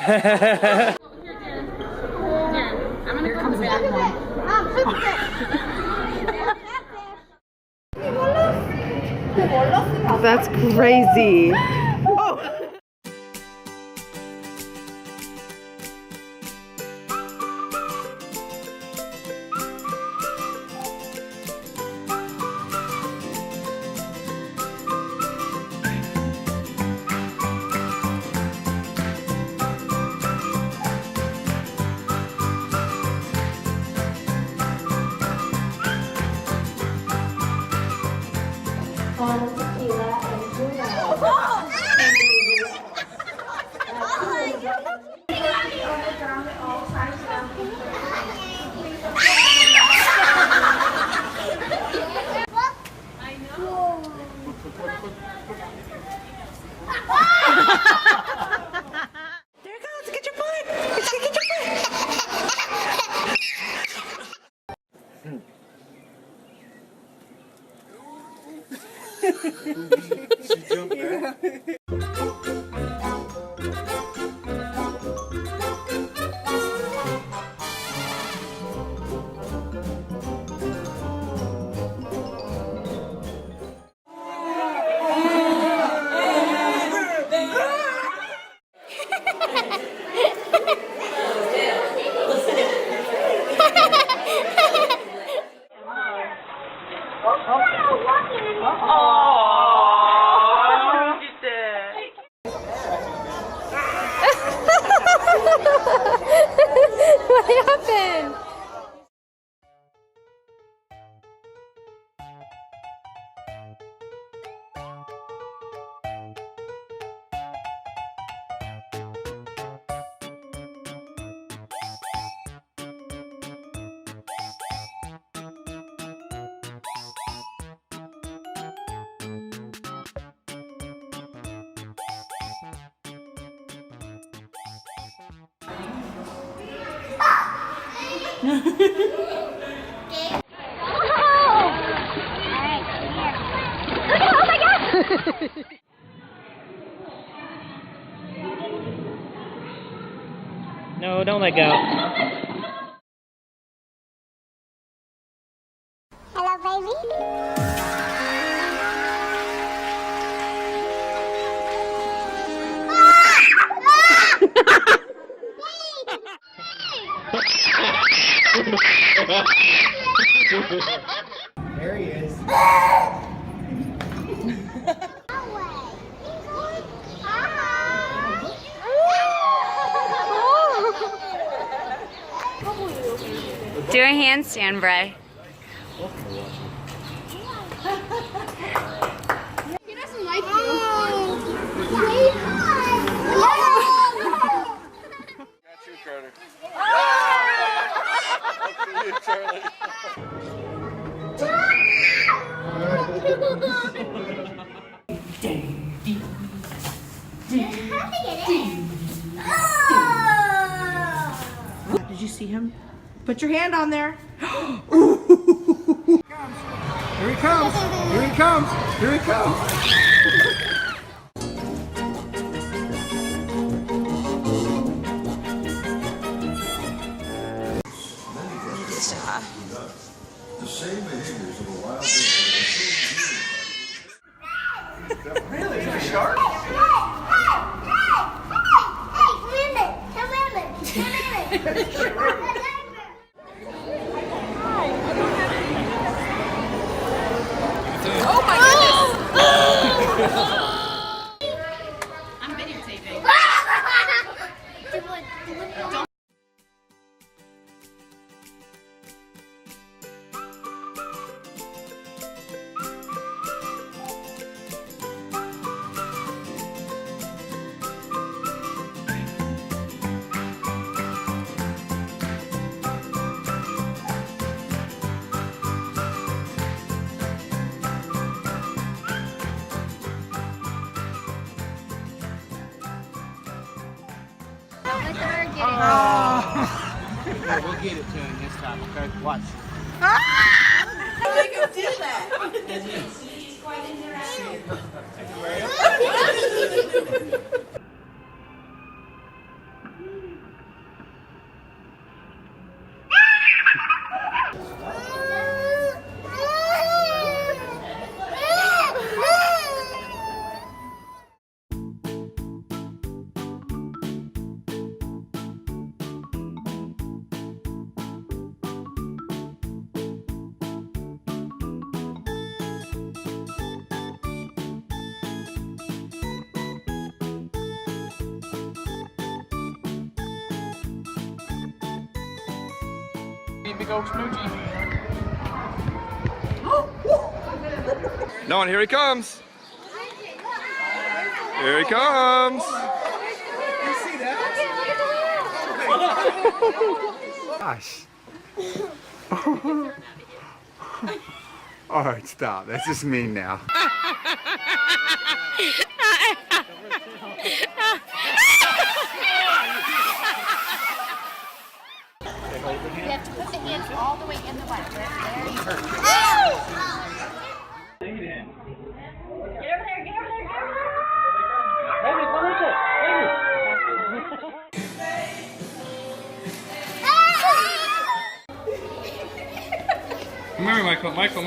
Here comes the bad one. That's crazy. Oh. She jumped back. What happened? No, don't let go. Hello, baby. There he is. Do a handstand, Bray. He doesn't like you. Got you, Carter. Up to you, Charlie. Did you see him? Put your hand on there. Here he comes. Here he comes. Here he comes. The same behaviors of a wild animal. Really? Is it a shark? Oh my goodness! I'm videotaping. Yeah, we'll get it to him this time, okay? Watch. Make him do that. big old smoochie. No, and here he comes. Here he comes. You see that? Gosh. All right, stop. That's just mean now. You have to put the hands all the way in the water. There you go. Take it in. Get over there, get over there, get over there. Baby, come with it. Come here, Michael. Michael.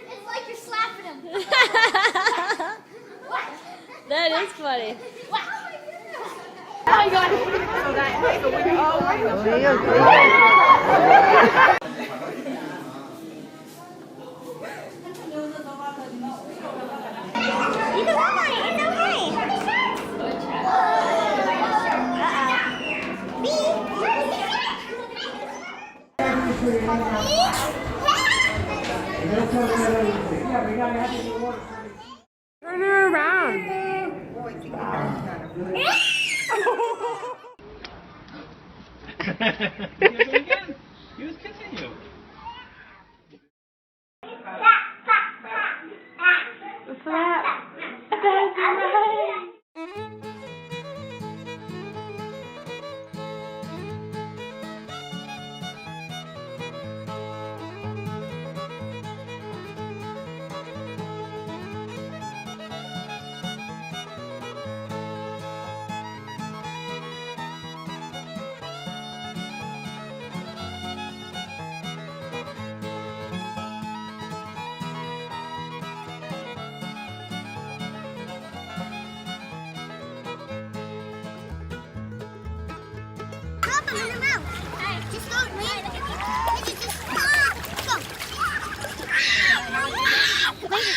It's like you're slapping him. That is funny. Turn her around. Again. He was kissing you. Drop him in the mouth. Hey, just don't leave. Just go. Wait,